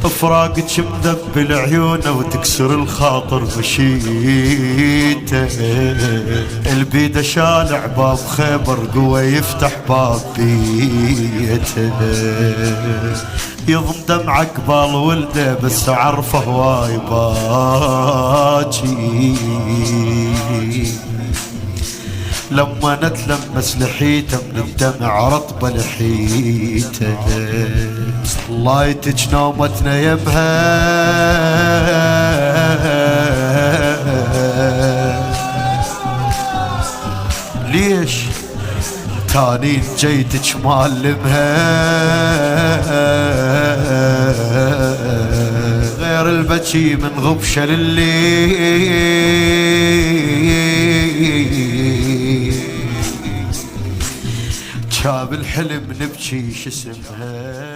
فراقك مذبل عيونه وتكسر الخاطر مشيته. البيده شالع باب خيبر قوى يفتح باب بيته. يضم دمع قبال ولده بس عرفه هواي باجي. لما نتلمس لحيته من الدمع رطبه لحيته. الله يتج نومتنا يمها ليش تاني جيتك معلمها. غير البكي من غبشة الليل. شاب الحلم نبكي شسمها.